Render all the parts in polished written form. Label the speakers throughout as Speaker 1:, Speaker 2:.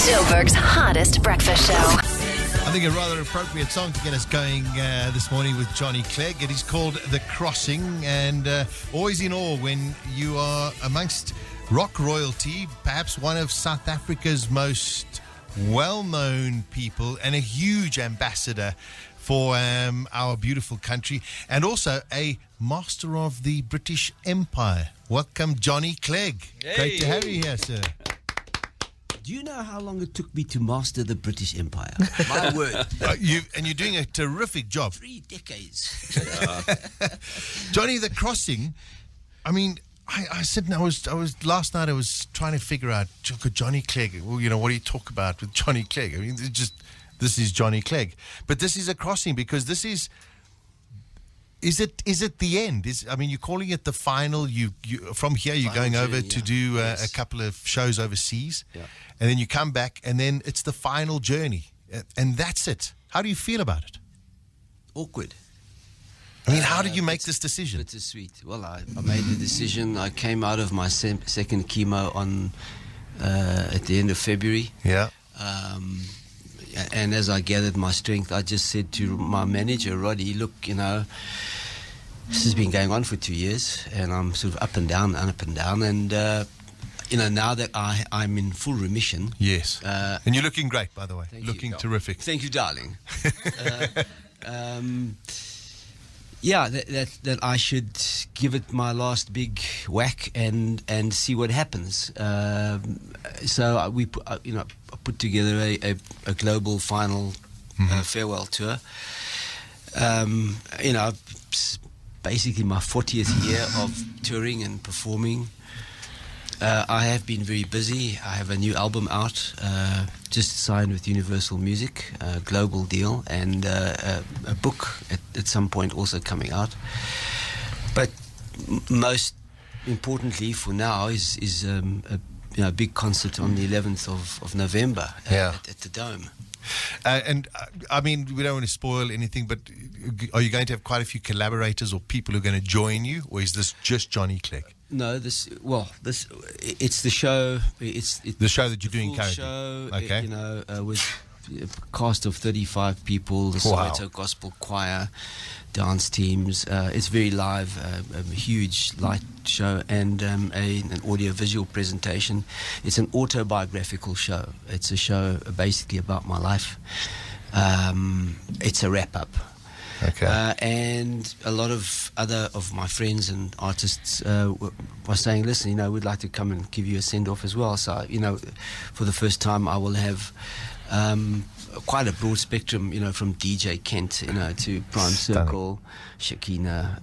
Speaker 1: Joburgs' hottest breakfast show.
Speaker 2: I think a rather appropriate song to get us going this morning with Johnny Clegg. It is called The Crossing, and always in awe when you are amongst rock royalty, perhaps one of South Africa's most well-known people and a huge ambassador for our beautiful country, and also a master of the British Empire. Welcome, Johnny Clegg.
Speaker 3: Hey.
Speaker 2: Great to have you here, sir.
Speaker 3: Do you know how long it took me to master the British Empire? My word.
Speaker 2: You're doing a terrific job.
Speaker 3: 3 decades.
Speaker 2: Johnny, The Crossing, I mean, I said, I was last night I was trying to figure out, Johnny Clegg, well, you know, what do you talk about with Johnny Clegg? I mean, this is Johnny Clegg. But this is a crossing because this is it the end? I mean, you're calling it the final. You from here you're
Speaker 3: Final
Speaker 2: going over
Speaker 3: journey,
Speaker 2: to do a couple of shows overseas,
Speaker 3: Yeah.
Speaker 2: and then you come back, and then it's the final journey, and that's it. How do you feel about it?
Speaker 3: Awkward.
Speaker 2: I mean, how did you make this decision?
Speaker 3: Bittersweet. Well, I made the decision. I came out of my second chemo at the end of February.
Speaker 2: Yeah.
Speaker 3: And as I gathered my strength, I just said to my manager, Roddy, look, you know, this has been going on for 2 years, and I'm sort of up and down, and you know, now that I'm in full remission.
Speaker 2: Yes. And you're looking great, by the way. Looking terrific.
Speaker 3: Thank you, darling. Yeah, that I should give it my last big whack and see what happens. So I put together a global final farewell tour. You know, basically my 40th year of touring and performing. I have been very busy. I have a new album out, just signed with Universal Music, a global deal, and a book at some point also coming out. But most importantly for now is a big concert on the 11th of November at the Dome.
Speaker 2: And I mean, we don't want to spoil anything, but are you going to have quite a few collaborators or people who are going to join you, or is this just Johnny Clegg?
Speaker 3: No, it's the show. It's
Speaker 2: the show that you're doing currently.
Speaker 3: Show,
Speaker 2: okay.
Speaker 3: You know, with a cast of 35 people, the Soweto Gospel Choir, dance teams. It's very live, a huge light show, and an audio-visual presentation. It's an autobiographical show. It's a show basically about my life. It's a wrap-up.
Speaker 2: Okay.
Speaker 3: And a lot of other of my friends and artists were saying, listen, you know, we'd like to come and give you a send-off as well. So, you know, for the first time I will have quite a broad spectrum, you know, from DJ Kent, you know, to Prime Circle, Shakina,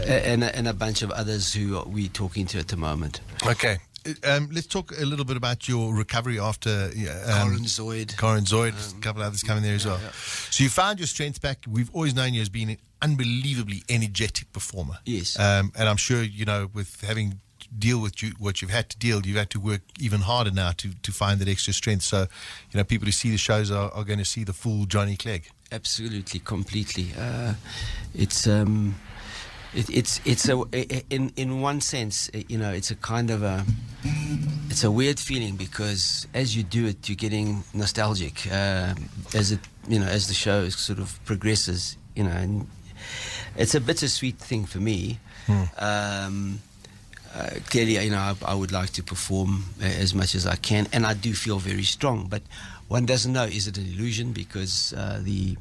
Speaker 3: and a bunch of others who we're talking to at the moment.
Speaker 2: Okay. Let's talk a little bit about your recovery after
Speaker 3: Corin Zoid,
Speaker 2: a couple of others coming there as well.
Speaker 3: Yeah.
Speaker 2: So you found your strength back. We've always known you as being an unbelievably energetic performer.
Speaker 3: Yes.
Speaker 2: And I'm sure, you know, with having deal with what you've had to deal, you've had to work even harder now to find that extra strength. So, you know, people who see the shows are going to see the full Johnny Clegg.
Speaker 3: Absolutely, completely. It's in one sense, you know, it's a kind of it's a weird feeling, because as you do it, you're getting nostalgic as the show sort of progresses, you know, and it's a bittersweet thing for me. Clearly, you know, I would like to perform as much as I can, and I do feel very strong, but one doesn't know, is it an illusion, because the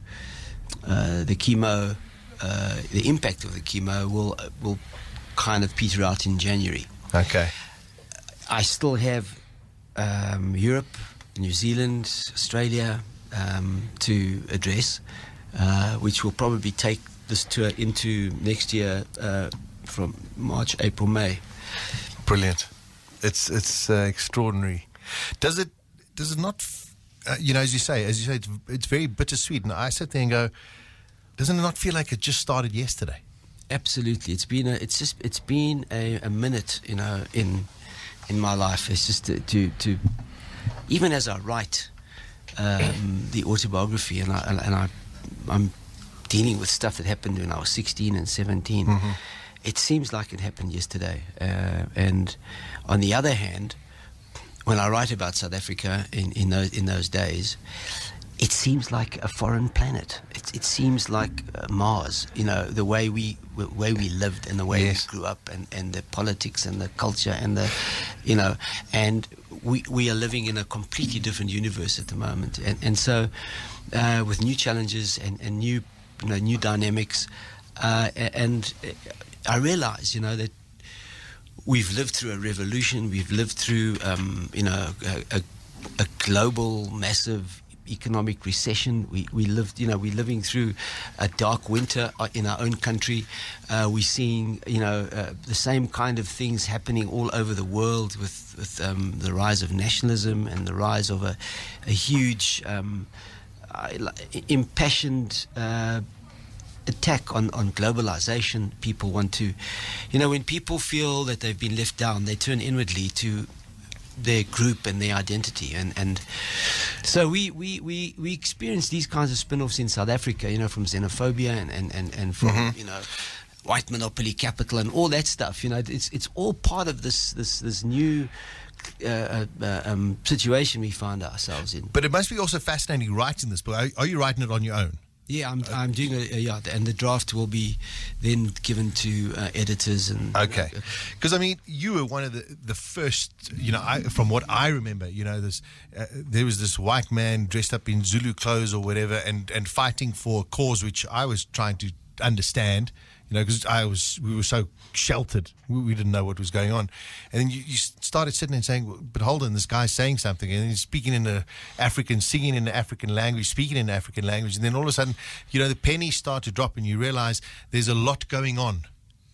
Speaker 3: chemo, the impact of the chemo will kind of peter out in January.
Speaker 2: Okay.
Speaker 3: I still have Europe, New Zealand, Australia to address, which will probably take this tour into next year from March, April, May.
Speaker 2: Brilliant. It's extraordinary. Does it not? You know, as you say, it's very bittersweet. And I sit there and go, doesn't it not feel like it just started yesterday?
Speaker 3: Absolutely. It's been a minute, you know, in my life. It's just to even as I write the autobiography, and I'm dealing with stuff that happened when I was 16 and 17. it seems like it happened yesterday. And on the other hand, when I write about South Africa in those days, it seems like a foreign planet. It seems like Mars. The way we lived and the way we grew up, and the politics and the culture and and we are living in a completely different universe at the moment. And so with new challenges and new new dynamics, and I realize that we've lived through a revolution. We've lived through a global massive economic recession. We're living through a dark winter in our own country. We're seeing the same kind of things happening all over the world with the rise of nationalism and the rise of a huge impassioned attack on globalization. People want to, when people feel that they've been left down, they turn inwardly to their group and their identity, and so we experience these kinds of spin-offs in South Africa, from xenophobia and from white monopoly capital and all that stuff. It's all part of this new situation we find ourselves in.
Speaker 2: But it must be also fascinating writing this book. Are you writing it on your own?
Speaker 3: Yeah, I'm doing and the draft will be then given to editors and.
Speaker 2: Okay, because you were one of the first. From what I remember, there was this white man dressed up in Zulu clothes or whatever, and fighting for a cause which I was trying to understand. Because we were so sheltered, we didn't know what was going on, and then you started sitting and saying, "But hold on, this guy's saying something," and he's speaking in the African, singing in the African language, speaking in the African language, and then all of a sudden, the pennies start to drop, and you realize there's a lot going on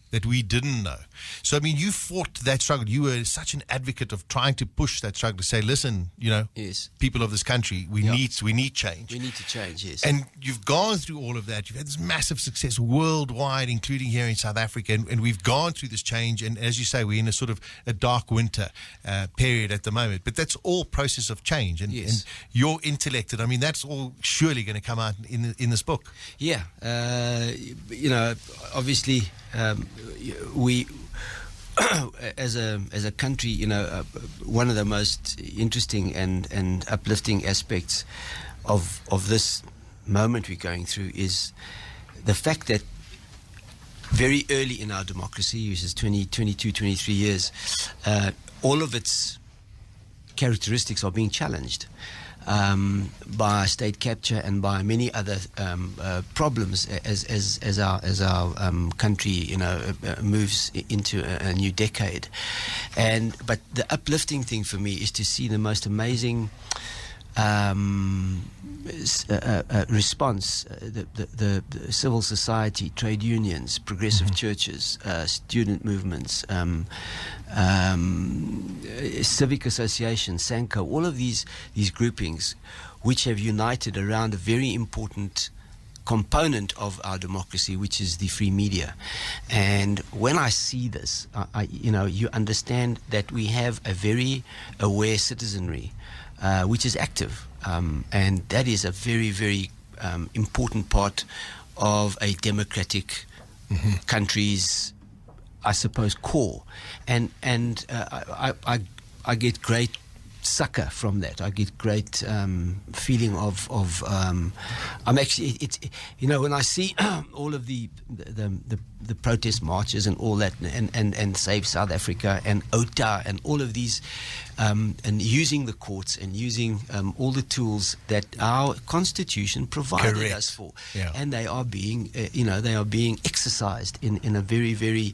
Speaker 2: that we didn't know. So, you fought that struggle. You were such an advocate of trying to push that struggle to say, listen,
Speaker 3: yes,
Speaker 2: people of this country, we need change.
Speaker 3: We need to change, yes.
Speaker 2: And you've gone through all of that. You've had this massive success worldwide, including here in South Africa, and we've gone through this change. And as you say, we're in a sort of a dark winter period at the moment. But that's all process of change. And,
Speaker 3: yes.
Speaker 2: and your intellect, that's all surely going to come out in this book.
Speaker 3: Yeah. Obviously, we as a country, one of the most interesting and uplifting aspects of this moment we're going through is the fact that very early in our democracy, which is 22, 23 years, all of its characteristics are being challenged by state capture and by many other problems as our country moves into a new decade. But the uplifting thing for me is to see the most amazing response, the civil society, trade unions, progressive churches, student movements, civic associations, Sanko, all of these groupings which have united around a very important component of our democracy, which is the free media. And when I see this, you understand that we have a very aware citizenry which is active, and that is a very, very important part of a democratic country's, I suppose, core. And I get great succor from that. I get great feeling of I'm actually, it's when I see all of the protest marches and all that, and Save South Africa and OTA and all of these, and using the courts and using all the tools that our constitution provided us for, and they are being exercised in a very, very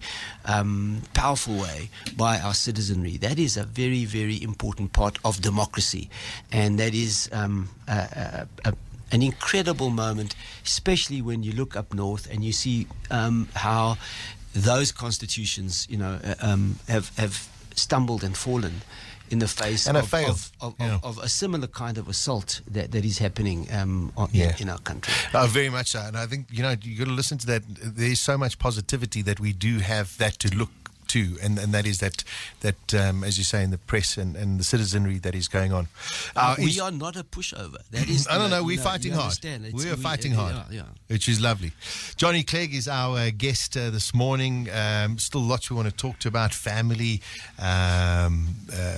Speaker 3: powerful way by our citizenry. That is a very, very important part of democracy, and that is an incredible moment, especially when you look up north and you see how those constitutions, have stumbled and fallen in the face of a similar kind of assault that is happening in our country.
Speaker 2: Very much so. And I think, you got to listen to that. There's so much positivity that we do have that to look too, and that is that as you say, in the press and the citizenry that is going on.
Speaker 3: We are not a pushover. That is,
Speaker 2: no, we're fighting hard. We are fighting hard, which is lovely. Johnny Clegg is our guest this morning. Still lots we want to talk to about family,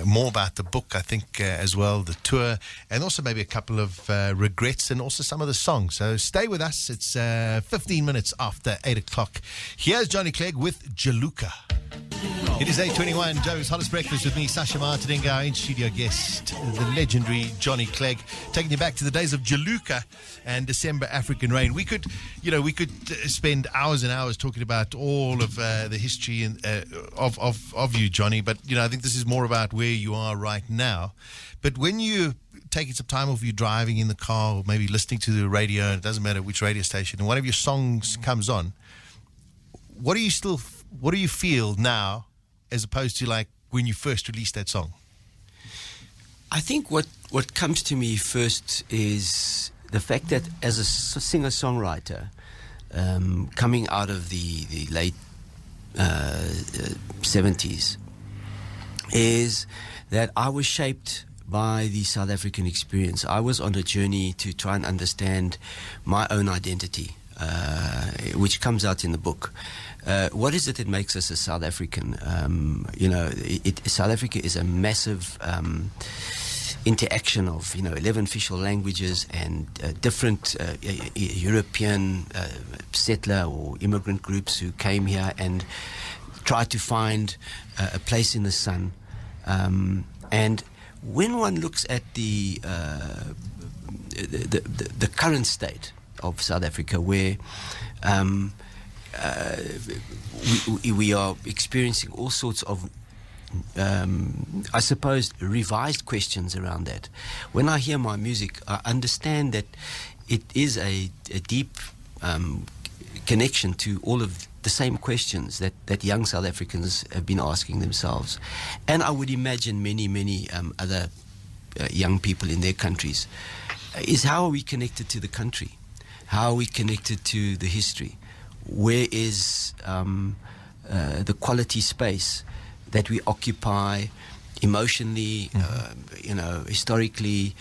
Speaker 2: more about the book, I think, as well, the tour, and also maybe a couple of regrets and also some of the songs. So stay with us. It's 15 minutes after 8 o'clock. Here's Johnny Clegg with Jaluka. It is 8:21, Joe's Hottest Breakfast with me, Sasha Martinengo, our in-studio guest, the legendary Johnny Clegg, taking you back to the days of Jaluka and December African Rain. We could spend hours and hours talking about all of the history and, of you, Johnny, but, I think this is more about where you are right now. But when you taking some time off, you driving in the car or maybe listening to the radio, it doesn't matter which radio station, and one of your songs comes on, what do you feel now as opposed to like when you first released that song?
Speaker 3: I think what comes to me first is the fact that as a singer-songwriter, coming out of the late 70s, is that I was shaped by the South African experience. I was on a journey to try and understand my own identity, which comes out in the book. What is it that makes us a South African? South Africa is a massive interaction of 11 official languages and different European settler or immigrant groups who came here and tried to find a place in the sun. And when one looks at the current state of South Africa, where we are experiencing all sorts of, I suppose, revised questions around that. When I hear my music, I understand that it is a deep connection to all of the same questions that young South Africans have been asking themselves. And I would imagine many other young people in their countries, is how are we connected to the country? How are we connected to the history? Where is the quality space that we occupy emotionally, historically?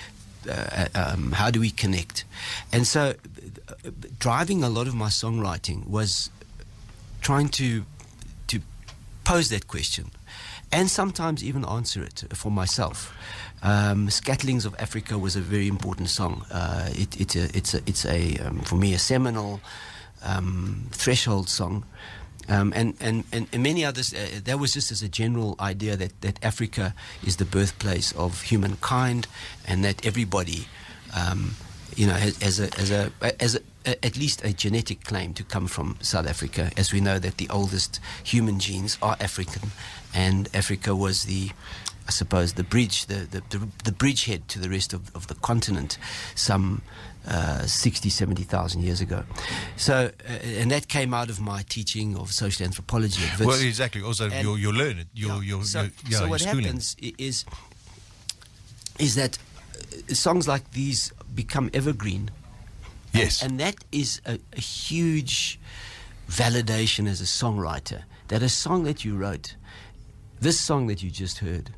Speaker 3: How do we connect? And so driving a lot of my songwriting was trying to pose that question and sometimes even answer it for myself. Scatterings of Africa was a very important song. It's for me a seminal threshold song, and many others. That was just as a general idea that Africa is the birthplace of humankind, and that everybody, has at least a genetic claim to come from South Africa, as we know that the oldest human genes are African, and Africa was the bridge, the bridgehead to the rest of the continent, some 70,000 years ago. So, and that came out of my teaching of social anthropology at Wits.
Speaker 2: Well, exactly. Also, your learning,
Speaker 3: so what happens is that songs like these become evergreen.
Speaker 2: Yes.
Speaker 3: And that is a huge validation as a songwriter, that a song that you wrote, this song that you just heard,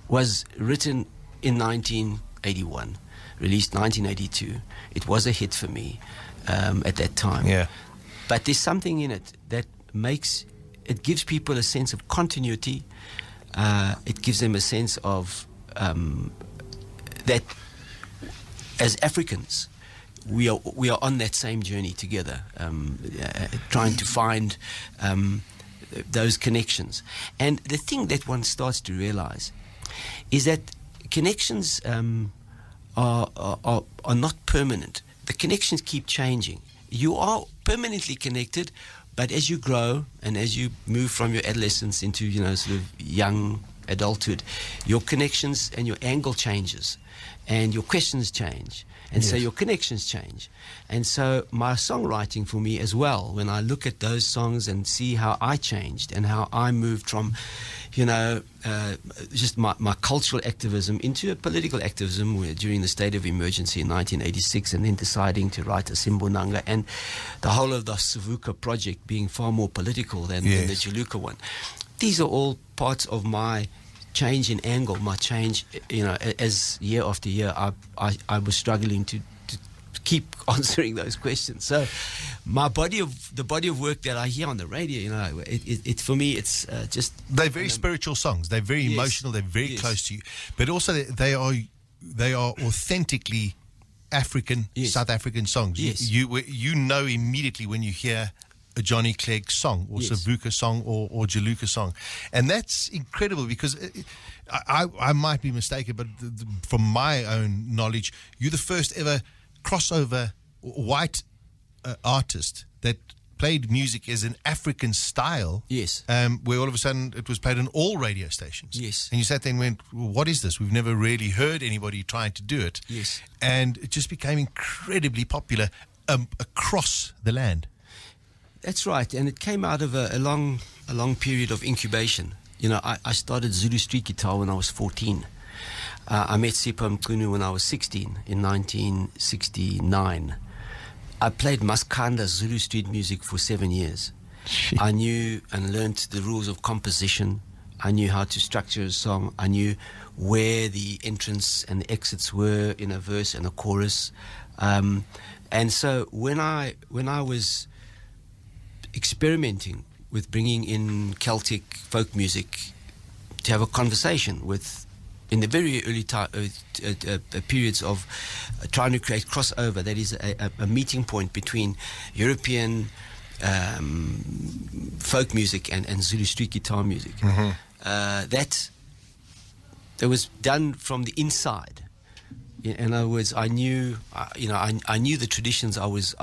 Speaker 3: was written in 1981, released 1982. It was a hit for me at that time.
Speaker 2: Yeah.
Speaker 3: But there's something in it that gives people a sense of continuity. It gives them a sense of that as Africans, we are on that same journey together, trying to find those connections. And the thing that one starts to realize is that connections are not permanent. The connections keep changing. You are permanently connected, but as you grow and as you move from your adolescence into sort of young adulthood, your connections and your angle changes, and your questions change. And so your connections change. And so my songwriting for me as well, when I look at those songs and see how I changed and how I moved from, just my cultural activism into a political activism during the state of emergency in 1986, and then deciding to write a Simbonanga, and the whole of the Savuka project being far more political than the Jaluka one. these are all parts of my change in angle, my change, as year after year, I was struggling to keep answering those questions. So the body of work that I hear on the radio, it for me, it's just...
Speaker 2: They're very spiritual songs. They're very emotional. They're very close to you. But also they are authentically African, South African songs.
Speaker 3: Yes.
Speaker 2: You know immediately when you hear a Johnny Clegg song or Savuka song or Jaluka song. And that's incredible because I might be mistaken, but from my own knowledge, you're the first ever crossover white artist that played music as an African style.
Speaker 3: Yes.
Speaker 2: Where all of a sudden it was played on all radio stations.
Speaker 3: Yes.
Speaker 2: And you sat there and went, well, what is this? We've never really heard anybody trying to do it.
Speaker 3: Yes.
Speaker 2: And it just became incredibly popular across the land.
Speaker 3: That's right, and it came out of a long period of incubation. I started Zulu street guitar when I was 14. I met Sipho Mqunu when I was 16 in 1969. I played Maskanda Zulu street music for 7 years. I knew and learnt the rules of composition. I knew how to structure a song. I knew where the entrance and the exits were in a verse and a chorus. And so when I was experimenting with bringing in Celtic folk music to have a conversation with, in the very early periods of trying to create crossover, that is a meeting point between European folk music and Zulu street guitar music. That was done from the inside. In other words, I knew the traditions I was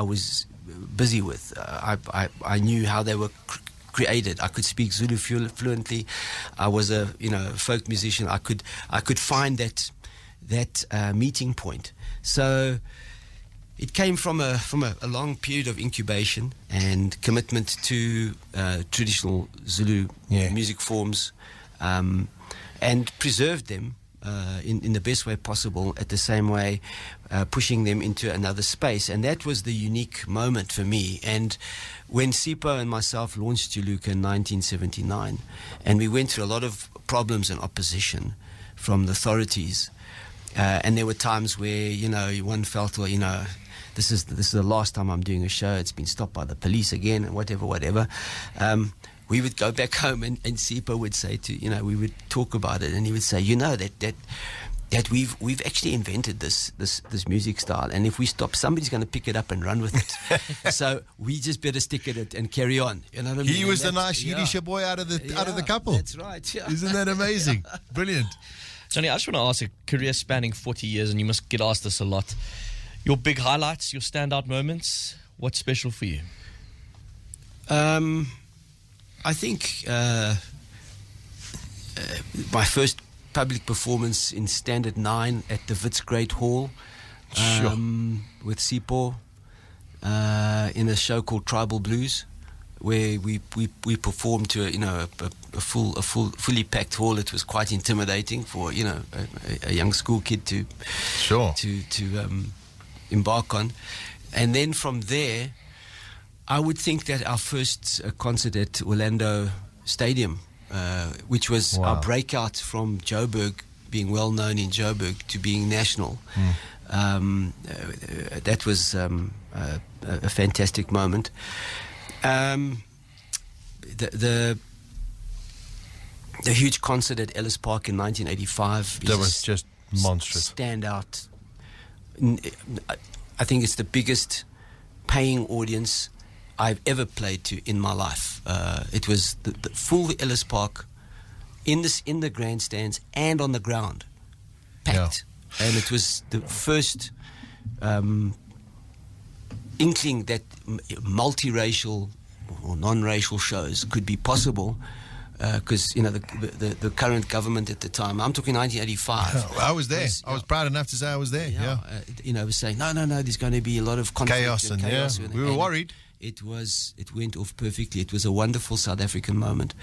Speaker 3: busy with. I knew how they were created. I could speak Zulu fluently. I was a folk musician. I could find that meeting point. So it came from a long period of incubation and commitment to traditional Zulu music forms, and preserved them in the best way possible, at the same way pushing them into another space. And that was the unique moment for me. And when Sipho and myself launched Jaluka in 1979, and we went through a lot of problems and opposition from the authorities, and there were times where one felt, well, this is the last time I'm doing a show. It's been stopped by the police again, and whatever. We would go back home, and Sipho would say we would talk about it, and he would say, that we've actually invented this music style, and if we stop, somebody's going to pick it up and run with it. So we just better stick at it and carry on. You know what I mean?
Speaker 2: He was the nice Yiddish boy out of the couple.
Speaker 3: That's right. Yeah.
Speaker 2: Isn't that amazing? Brilliant.
Speaker 4: Johnny, I just want to ask, a career spanning 40 years, and you must get asked this a lot. Your big highlights, your standout moments, what's special for you?
Speaker 3: I think my first public performance in Standard 9 at the Wits Great Hall, with Sipho, in a show called Tribal Blues, where we performed to a fully packed hall. It was quite intimidating for a young school kid to embark on. And then from there, I would think that our first concert at Orlando Stadium, which was our breakout from Joburg, being well known in Joburg, to being national. That was a fantastic moment. The huge concert at Ellis Park in 1985.
Speaker 2: That was just monstrous.
Speaker 3: Stand out. I think it's the biggest paying audience I've ever played to in my life. It was the full Ellis Park, in the grandstands and on the ground, packed. Yeah. And it was the first inkling that multiracial or non-racial shows could be possible, because the current government at the time, I'm talking 1985.
Speaker 2: I was there. I was proud enough to say I was there.
Speaker 3: Was saying no, there's going to be a lot of conflict
Speaker 2: chaos, and we were worried.
Speaker 3: It went off perfectly. It was a wonderful South African moment.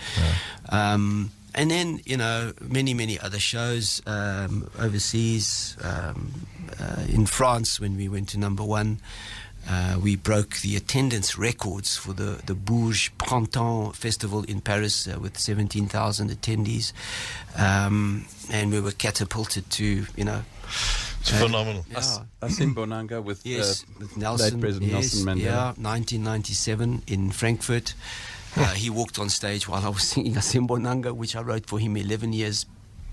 Speaker 3: Yeah. And then, many other shows overseas, in France when we went to number one, We broke the attendance records for the Bourges Printemps Festival in Paris with 17,000 attendees. And we were catapulted to,
Speaker 5: It's phenomenal.
Speaker 6: Bonanga with
Speaker 3: with Nelson,
Speaker 6: late President Nelson Mandela.
Speaker 3: Yeah, 1997 in Frankfurt. He walked on stage while I was singing Asimbonanga, which I wrote for him 11 years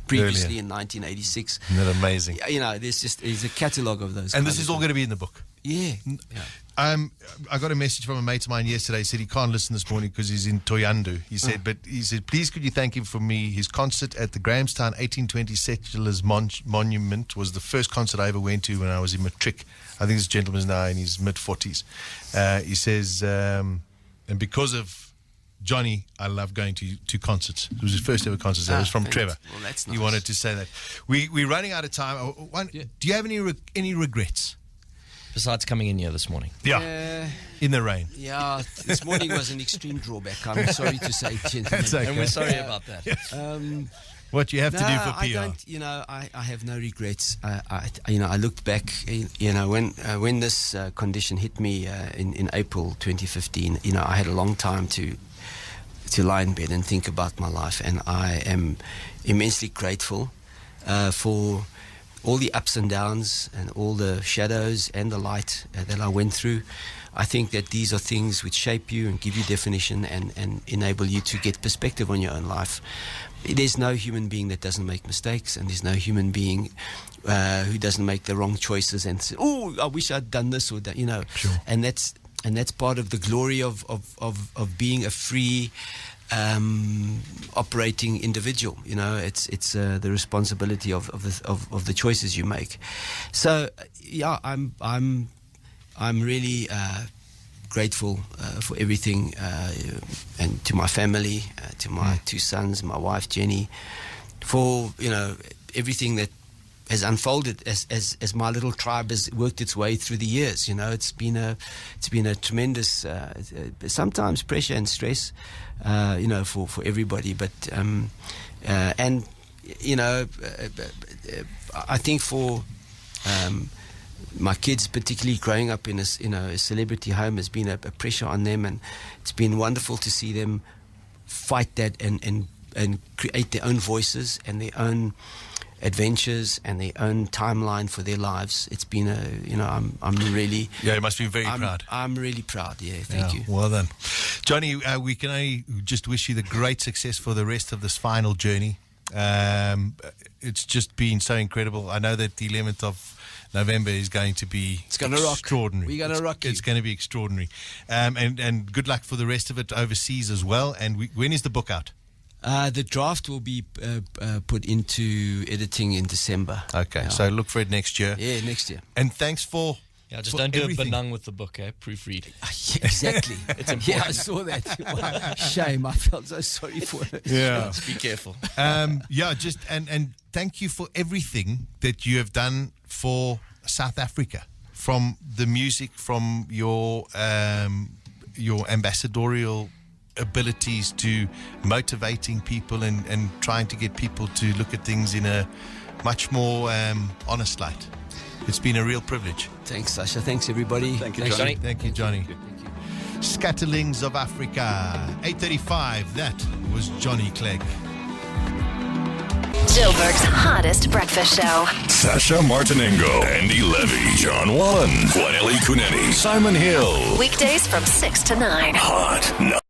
Speaker 3: previously in 1986.
Speaker 2: Isn't that amazing?
Speaker 3: There's a catalogue of those.
Speaker 2: And this is all going to be in the book.
Speaker 3: Yeah.
Speaker 2: I got a message from a mate of mine yesterday. He said he can't listen this morning because he's in Toyandu. He said, please could you thank him for me? His concert at the Grahamstown 1820 Settlers Monument was the first concert I ever went to when I was in matric. I think this gentleman's now in his mid-40s. He says, and because of Johnny, I love going to concerts. It was his first ever concert. It was from Trevor.
Speaker 3: Well, that's nice.
Speaker 2: He wanted to say that. We're running out of time. Do you have any regrets?
Speaker 4: Besides coming in here this morning.
Speaker 2: Yeah. In the rain.
Speaker 3: Yeah, this morning was an extreme drawback. I'm sorry to say, gentlemen.
Speaker 2: Okay.
Speaker 4: And we're sorry about that.
Speaker 2: What you have to do for PR.
Speaker 3: I don't. I have no regrets. I looked back. When this condition hit me in April 2015. I had a long time to lie in bed and think about my life, and I am immensely grateful for all the ups and downs and all the shadows and the light that I went through. I think that these are things which shape you and give you definition and enable you to get perspective on your own life. There's no human being that doesn't make mistakes, and there's no human being who doesn't make the wrong choices and say, "Oh, I wish I'd done this or that."
Speaker 2: Sure.
Speaker 3: And that's part of the glory of being a free operating individual. It's the responsibility of the choices you make. So yeah, I'm really grateful for everything, and to my family, to my two sons, my wife Jenny, for everything that has unfolded as my little tribe has worked its way through the years. It's been a tremendous sometimes pressure and stress for everybody, but I think for my kids, particularly growing up in a celebrity home, has been a pressure on them, and it's been wonderful to see them fight that and create their own voices and their own adventures and their own timeline for their lives. It's been I'm really...
Speaker 2: Yeah, you must be very proud.
Speaker 3: I'm really proud, thank you.
Speaker 2: Well done. Johnny, we can only just wish you the great success for the rest of this final journey. It's just been so incredible. I know that the 11th of November is going to be extraordinary.
Speaker 3: We're going to rock you.
Speaker 2: It's going to be extraordinary. And good luck for the rest of it overseas as well. And when is the book out?
Speaker 3: The draft will be put into editing in December.
Speaker 2: Okay, so look for it next year.
Speaker 3: Yeah, next year.
Speaker 2: And thanks for...
Speaker 4: Yeah, just
Speaker 2: for
Speaker 4: don't
Speaker 2: everything.
Speaker 4: do a benung with the book, Proofread.
Speaker 3: Exactly. It's important. Yeah, I saw that. Wow. Shame. I felt so sorry for it.
Speaker 2: Yeah.
Speaker 4: Be careful.
Speaker 2: Just and thank you for everything that you have done for South Africa, from the music, from your ambassadorial abilities to motivating people and trying to get people to look at things in a much more honest light. It's been a real privilege.
Speaker 3: Thanks, Sasha. Thanks, everybody.
Speaker 6: Thank you,
Speaker 4: Thanks,
Speaker 6: Johnny.
Speaker 4: Johnny.
Speaker 2: Thank you, Johnny. Scatterlings of Africa, 8:35. That was Johnny Clegg.
Speaker 1: Joburgs' hottest breakfast show.
Speaker 7: Sasha Martinengo, Andy Levy, John Wallen, Kwaneli Kuneni, Simon Hill.
Speaker 1: Weekdays from 6 to 9.
Speaker 7: Hot.